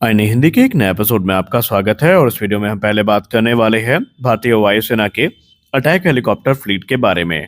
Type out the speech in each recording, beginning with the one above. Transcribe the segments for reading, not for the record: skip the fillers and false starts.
आईने हिंदी के एक नए एपिसोड में आपका स्वागत है और इस वीडियो में हम पहले बात करने वाले हैं भारतीय वायुसेना के अटैक हेलीकॉप्टर फ्लीट के बारे में।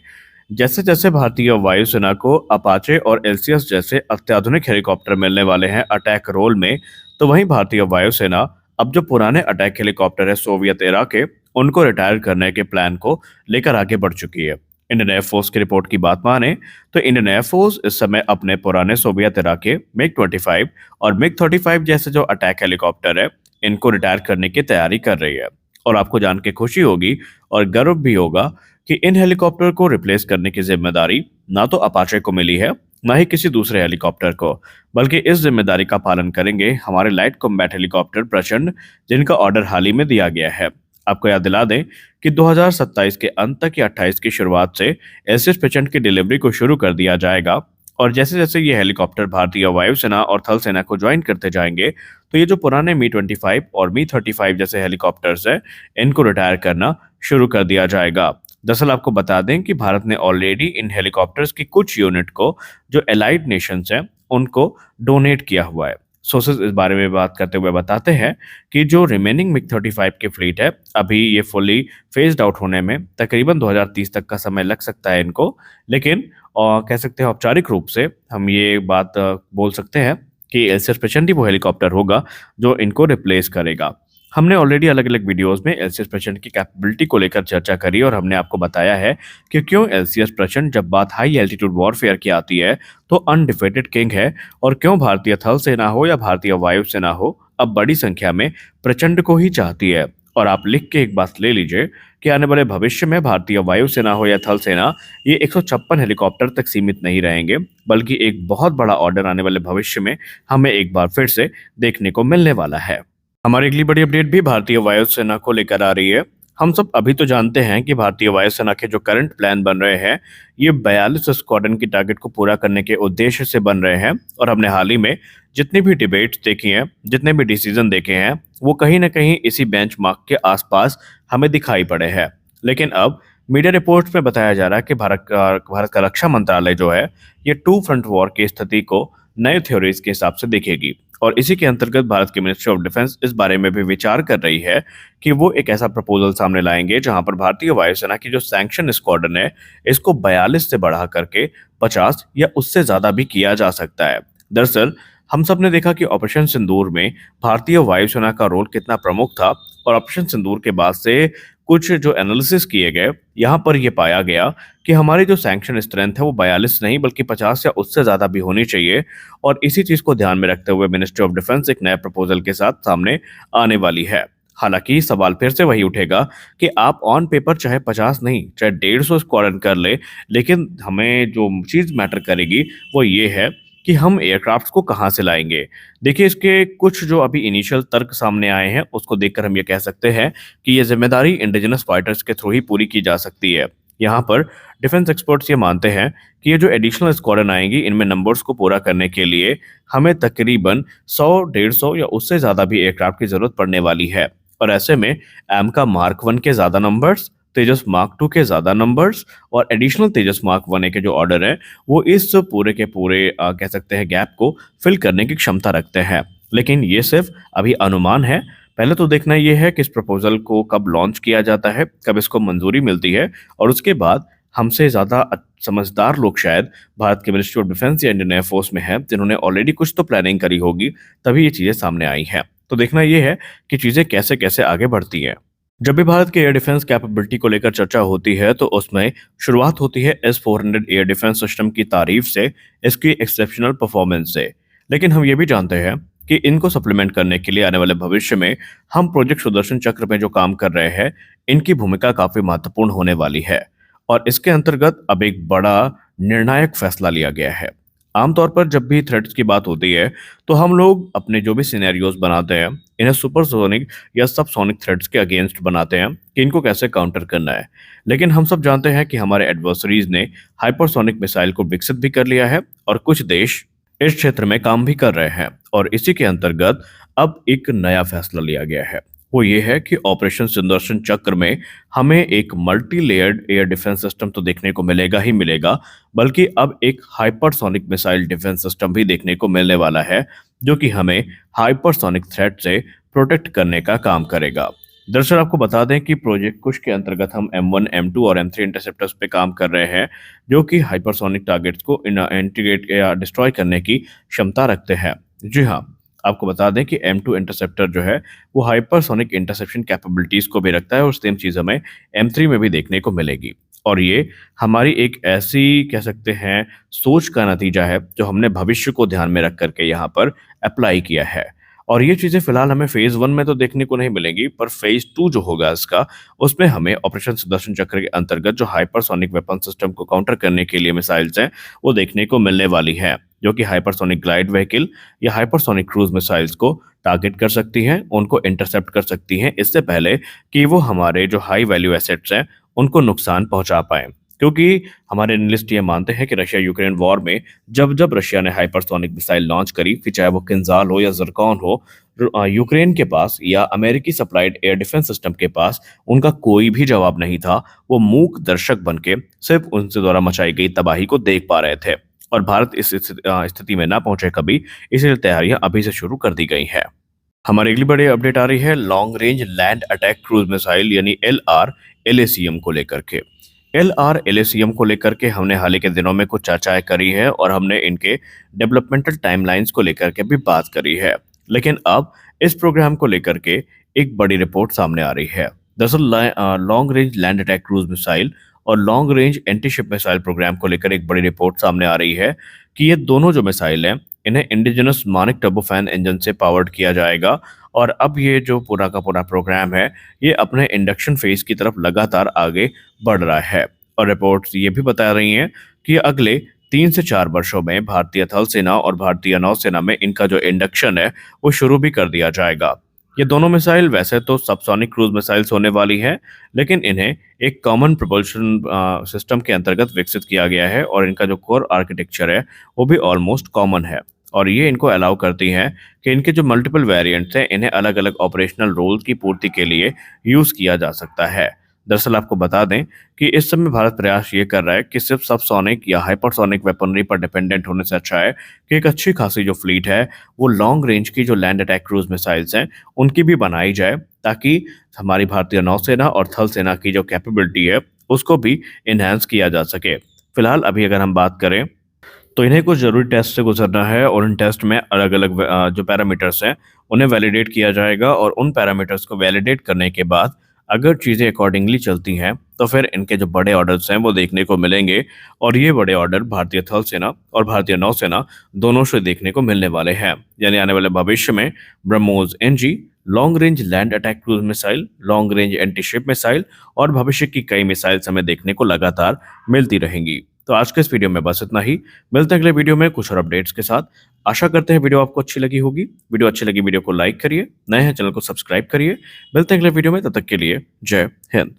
जैसे जैसे भारतीय वायुसेना को अपाचे और एलसीएस जैसे अत्याधुनिक हेलीकॉप्टर मिलने वाले हैं अटैक रोल में, तो वहीं भारतीय वायुसेना अब जो पुराने अटैक हेलीकॉप्टर है सोवियत एरा के, उनको रिटायर करने के प्लान को लेकर आगे बढ़ चुकी है। इंडियन एयरफोर्स की रिपोर्ट की बात माने तो इंडियन एयरफोर्स इस समय अपने पुराने सोवियत एरा के मिग-25 और मिग-35 जैसे जो अटैक हेलीकॉप्टर है, इनको रिटायर करने की तैयारी कर रही है। और आपको जान के खुशी होगी और गर्व भी होगा कि इन हेलीकॉप्टर को रिप्लेस करने की जिम्मेदारी ना तो अपाचे को मिली है, ना ही किसी दूसरे हेलीकॉप्टर को, बल्कि इस जिम्मेदारी का पालन करेंगे हमारे लाइट कॉम्बैट हेलीकॉप्टर प्रचंड, जिनका ऑर्डर हाल ही में दिया गया है। आपको याद दिला दें कि 2027 के अंत तक या 28 की शुरुआत से एसएस प्रचंड की डिलीवरी को शुरू कर दिया जाएगा। और जैसे जैसे ये हेलीकॉप्टर भारतीय वायुसेना और थल सेना को ज्वाइन करते जाएंगे, तो ये जो पुराने मी-25 और मी-35 जैसे हेलीकॉप्टर्स हैं, इनको रिटायर करना शुरू कर दिया जाएगा। दरअसल आपको बता दें कि भारत ने ऑलरेडी इन हेलीकॉप्टर्स की कुछ यूनिट को जो एलाइड नेशंस हैं, उनको डोनेट किया हुआ है। सोर्सेज इस बारे में बात करते हुए बताते हैं कि जो रिमेनिंग मिग-35 की फ्लीट है, अभी ये फुली फेज्ड आउट होने में तकरीबन 2030 तक का समय लग सकता है इनको। लेकिन कह सकते हैं औपचारिक रूप से हम ये बात बोल सकते हैं कि एलसीएस प्रचंड ही वो हेलीकॉप्टर होगा जो इनको रिप्लेस करेगा। हमने ऑलरेडी अलग-अलग वीडियोस में एलसीएस प्रचंड की कैपेबिलिटी को लेकर चर्चा करी और हमने आपको बताया है कि क्यों एलसीएस प्रचंड जब बात हाई एल्टीट्यूड वॉरफेयर की आती है तो अनडिफेटेड किंग है, और क्यों भारतीय थल सेना हो या भारतीय वायुसेना हो, अब बड़ी संख्या में प्रचंड को ही चाहती है। और आप लिख के एक बात ले लीजिए कि आने वाले भविष्य में भारतीय वायुसेना हो या थल सेना, ये 156 हेलीकॉप्टर तक सीमित नहीं रहेंगे, बल्कि एक बहुत बड़ा ऑर्डर आने वाले भविष्य में हमें एक बार फिर से देखने को मिलने वाला है। हमारी अगली बड़ी अपडेट भी भारतीय वायुसेना को लेकर आ रही है। हम सब अभी तो जानते हैं कि भारतीय वायुसेना के जो करंट प्लान बन रहे हैं, ये 42 स्क्वाड्रन की टारगेट को पूरा करने के उद्देश्य से बन रहे हैं। और हमने हाल ही में जितनी भी डिबेट्स देखी हैं, जितने भी डिसीजन देखे हैं, वो कहीं ना कहीं इसी बेंचमार्क के आसपास हमें दिखाई पड़े हैं। लेकिन अब मीडिया रिपोर्ट्स में बताया जा रहा है कि भारत का रक्षा मंत्रालय जो है, ये टू फ्रंट वॉर की स्थिति को नए थ्योरीज के हिसाब से देखेगी। और इसी के अंतर्गत भारत की मिनिस्ट्री ऑफ डिफेंस इस बारे में भी विचार कर रही है कि वो एक ऐसा प्रपोजल सामने लाएंगे जहां पर भारतीय वायुसेना की जो सैंक्शन स्क्वाड्रन है, इसको 42 से बढ़ा करके 50 या उससे ज्यादा भी किया जा सकता है। दरअसल हम सब ने देखा कि ऑपरेशन सिंदूर में भारतीय वायुसेना का रोल कितना प्रमुख था, और ऑपरेशन सिंदूर के बाद से कुछ जो एनालिसिस किए गए, यहाँ पर यह पाया गया कि हमारी जो सैंक्शन स्ट्रेंथ है वो 42 नहीं बल्कि 50 या उससे ज्यादा भी होनी चाहिए। और इसी चीज को ध्यान में रखते हुए मिनिस्ट्री ऑफ डिफेंस एक नए प्रपोजल के साथ सामने आने वाली है। हालांकि सवाल फिर से वही उठेगा कि आप ऑन पेपर चाहे 50 नहीं चाहे 150 स्क्वाड्रन कर ले, लेकिन हमें जो चीज मैटर करेगी वो ये है कि हम एयरक्राफ्ट को कहाँ से लाएंगे। देखिए, इसके कुछ जो अभी इनिशियल तर्क सामने आए हैं, उसको देखकर हम ये कह सकते हैं कि ये जिम्मेदारी इंडिजिनस फाइटर्स के थ्रू ही पूरी की जा सकती है। यहाँ पर डिफेंस एक्सपर्ट्स ये मानते हैं कि ये जो एडिशनल स्क्वाड्रन आएंगी, इनमें नंबर्स को पूरा करने के लिए हमें तकरीबन 100, 150 या उससे ज़्यादा भी एयरक्राफ्ट की ज़रूरत पड़ने वाली है। और ऐसे में एम का मार्क 1 के ज़्यादा नंबर्स, तेजस मार्क 2 के ज़्यादा नंबर्स और एडिशनल तेजस मार्क 1 के जो ऑर्डर है, वो इस पूरे के पूरे कह सकते हैं गैप को फिल करने की क्षमता रखते हैं। लेकिन ये सिर्फ अभी अनुमान है। पहले तो देखना ये है कि इस प्रपोजल को कब लॉन्च किया जाता है, कब इसको मंजूरी मिलती है, और उसके बाद हमसे ज़्यादा समझदार लोग शायद भारत के मिनिस्ट्री ऑफ डिफेंस या इंडियन एयरफोर्स में हैं, जिन्होंने ऑलरेडी कुछ तो प्लानिंग करी होगी, तभी ये चीज़ें सामने आई हैं। तो देखना ये है कि चीज़ें कैसे कैसे आगे बढ़ती हैं। जब भी भारत के एयर डिफेंस कैपेबिलिटी को लेकर चर्चा होती है, तो उसमें शुरुआत होती है S-400 एयर डिफेंस सिस्टम की तारीफ से, इसकी एक्सेप्शनल परफॉर्मेंस से। लेकिन हम ये भी जानते हैं कि इनको सप्लीमेंट करने के लिए आने वाले भविष्य में हम प्रोजेक्ट सुदर्शन चक्र में जो काम कर रहे हैं, इनकी भूमिका काफी महत्वपूर्ण होने वाली है। और इसके अंतर्गत अब एक बड़ा निर्णायक फैसला लिया गया है। आमतौर पर जब भी थ्रेट्स की बात होती है, तो हम लोग अपने जो भी सिनेरियोज बनाते हैं, इन्हें सुपरसोनिक या सबसोनिक थ्रेट्स के अगेंस्ट बनाते हैं कि इनको कैसे काउंटर करना है। लेकिन हम सब जानते हैं कि हमारे एडवर्सरीज ने हाइपरसोनिक मिसाइल को विकसित भी कर लिया है, और कुछ देश इस क्षेत्र में काम भी कर रहे हैं। और इसी के अंतर्गत अब एक नया फैसला लिया गया है, वो ये है कि ऑपरेशन सुदर्शन चक्र में हमें एक multi layered air defence system तो देखने को मिलेगा ही मिलेगा, बल्कि अब एक हाइपरसोनिक मिसाइल डिफेंस सिस्टम भी देखने को मिलने वाला है, जो कि हमें हाइपरसोनिक थ्रेट से प्रोटेक्ट करने का काम करेगा। दरअसल आपको बता दें कि प्रोजेक्ट कुश के अंतर्गत हम M1, M2 और M3 इंटरसेप्टर्स पे काम कर रहे हैं, जो कि हाइपरसोनिक टारगेट्स को इंटीग्रेट या डिस्ट्रॉय करने की क्षमता रखते हैं। जी हाँ, आपको बता दें कि M2 इंटरसेप्टर जो है वो हाइपरसोनिक इंटरसेप्शन कैपेबिलिटीज को भी रखता है और सेम चीज़ हमें M3 में भी देखने को मिलेगी। और ये हमारी एक ऐसी कह सकते हैं सोच का नतीजा है जो हमने भविष्य को ध्यान में रख करके यहाँ पर अप्लाई किया है। और ये चीज़ें फिलहाल हमें फेज़ 1 में तो देखने को नहीं मिलेंगी, पर फेज़ 2 जो होगा इसका, उसमें हमें ऑपरेशन सुदर्शन चक्र के अंतर्गत जो हाइपरसोनिक वेपन सिस्टम को काउंटर करने के लिए मिसाइल्स हैं, वो देखने को मिलने वाली हैं, जो कि हाइपरसोनिक ग्लाइड व्हीकल या हाइपरसोनिक क्रूज मिसाइल्स को टारगेट कर सकती हैं, उनको इंटरसेप्ट कर सकती हैं, इससे पहले कि वो हमारे जो हाई वैल्यू एसेट्स हैं, उनको नुकसान पहुंचा पाएँ। क्योंकि हमारे एनालिस्ट ये मानते हैं कि रशिया यूक्रेन वॉर में जब रशिया ने हाइपरसोनिक मिसाइल लॉन्च करी, फिर चाहे वो किंजाल हो या ज़िरकॉन हो, यूक्रेन के पास या अमेरिकी सप्लाइड एयर डिफेंस सिस्टम के पास उनका कोई भी जवाब नहीं था। वो मूक दर्शक बन के सिर्फ उनसे द्वारा मचाई गई तबाही को देख पा रहे थे और भारत इस स्थिति में ना पहुंचे कभी, इसलिए तैयारियां अभी से शुरू कर दी गई हैं। हमारी अगली बड़ी अपडेट आ रही है long range land attack cruise missile यानी LR LACM को लेकर के। LR LACM को लेकर के हमने हाल ही के दिनों में कुछ चर्चाएं करी है और हमने इनके डेवलपमेंटल टाइमलाइंस को लेकर के भी बात करी है। लेकिन अब इस प्रोग्राम को लेकर के एक बड़ी रिपोर्ट सामने आ रही है। दरअसल long range land attack cruise missile और long range anti ship missile program को लेकर एक बड़ी रिपोर्ट सामने आ रही है कि ये दोनों जो मिसाइल हैं, इन्हें इंडिजिनस मानिक टर्बोफैन इंजन से पावर्ड किया जाएगा। और अब ये जो पूरा का पूरा प्रोग्राम है, ये अपने इंडक्शन फेज की तरफ लगातार आगे बढ़ रहा है। और रिपोर्ट्स ये भी बता रही हैं कि अगले 3 से 4 वर्षों में भारतीय थल सेना और भारतीय नौसेना में इनका जो इंडक्शन है वो शुरू भी कर दिया जाएगा। ये दोनों मिसाइल वैसे तो सबसोनिक क्रूज मिसाइल्स होने वाली हैं, लेकिन इन्हें एक कॉमन propulsion सिस्टम के अंतर्गत विकसित किया गया है और इनका जो कोर आर्किटेक्चर है वो भी ऑलमोस्ट कॉमन है। और ये इनको अलाउ करती हैं कि इनके जो मल्टीपल वेरिएंट्स हैं, इन्हें अलग अलग ऑपरेशनल रोल्स की पूर्ति के लिए यूज़ किया जा सकता है। दरअसल आपको बता दें कि इस समय भारत प्रयास ये कर रहा है कि सिर्फ सबसोनिक या हाइपरसोनिक वेपनरी पर डिपेंडेंट होने से अच्छा है कि एक अच्छी खासी जो फ्लीट है वो लॉन्ग रेंज की जो लैंड अटैक क्रूज मिसाइल्स हैं उनकी भी बनाई जाए, ताकि हमारी भारतीय नौसेना और थल सेना की जो कैपेबिलिटी है उसको भी इन्हांस किया जा सके। फिलहाल अभी अगर हम बात करें तो इन्हें कुछ ज़रूरी टेस्ट से गुजरना है और इन टेस्ट में अलग अलग जो पैरामीटर्स हैं उन्हें वैलिडेट किया जाएगा और उन पैरामीटर्स को वैलिडेट करने के बाद अगर चीज़ें अकॉर्डिंगली चलती हैं तो फिर इनके जो बड़े ऑर्डर्स हैं वो देखने को मिलेंगे। और ये बड़े ऑर्डर भारतीय थल सेना और भारतीय नौसेना दोनों से देखने को मिलने वाले हैं। यानी आने वाले भविष्य में BrahMos NG, long range land attack cruise missile, long range anti ship missile और भविष्य की कई मिसाइल्स हमें देखने को लगातार मिलती रहेंगी। तो आज के इस वीडियो में बस इतना ही। मिलते हैं अगले वीडियो में कुछ और अपडेट्स के साथ। आशा करते हैं वीडियो आपको अच्छी लगी होगी। वीडियो अच्छी लगी वीडियो को लाइक करिए, नए हैं चैनल को सब्सक्राइब करिए। मिलते हैं अगले वीडियो में, तब तक के लिए जय हिंद।